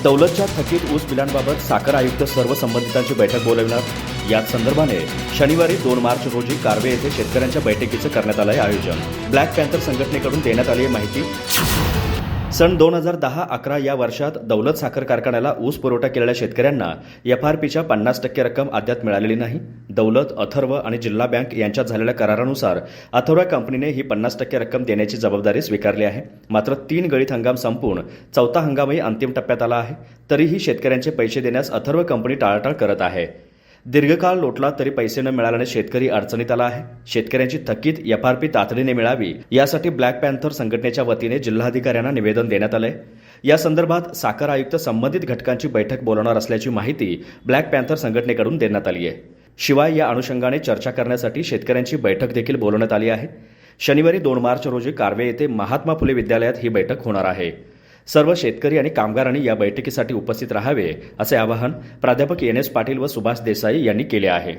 दौलतच्या थकीत ऊस बिलांबाबत साखर आयुक्त सर्व संबंधितांची बैठक बोलावणार। याच संदर्भाने शनिवारी 2 मार्च रोजी कारवे येथे शेतकऱ्यांच्या बैठकीचं करण्यात आलंय आयोजन। ब्लॅक पॅन्थर संघटनेकडून देण्यात आली माहिती। सन 2010-11 या वर्षात दौलत साखर कारखान्याला ऊस पुरवठा केलेल्या शेतकऱ्यांना एफआरपीच्या 50% रक्कम अद्याप मिळालेली नाही। दौलत, अथर्व आणि जिल्हा बँक यांच्यात झालेल्या करारानुसार अथर्व कंपनीने ही 50% रक्कम देण्याची जबाबदारी स्वीकारली आहे। मात्र 3 गळीत हंगाम संपून 4था हंगामही अंतिम टप्प्यात आला आहे, तरीही शेतकऱ्यांचे पैसे देण्यास अथर्व कंपनी टाळाटाळ करत आहे। दीर्घकाळ लोटला तरी पैसे न मिळाल्याने शेतकरी अडचणीत आला आहे। शेतकऱ्यांची थकीत एफआरपी तातडीने मिळावी यासाठी ब्लॅक पॅन्थर संघटनेच्या वतीने जिल्हाधिकाऱ्यांना निवेदन देण्यात आलंय। या संदर्भात साखर आयुक्त संबंधित घटकांची बैठक बोलवणार असल्याची माहिती ब्लॅक पॅन्थर संघटनेकडून देण्यात आली आहे। शिवाय या अनुषंगाने चर्चा करण्यासाठी शेतकऱ्यांची बैठक देखील बोलवण्यात आली आहे। शनिवारी 2 मार्च रोजी कारवे येथे महात्मा फुले विद्यालयात ही बैठक होणार आहे। सर्व शेतकरी आणि कामगारांनी या बैठकीसाठी उपस्थित राहावे असे आवाहन प्राध्यापक NS पाटील व सुभाष देसाई यांनी केले आहे।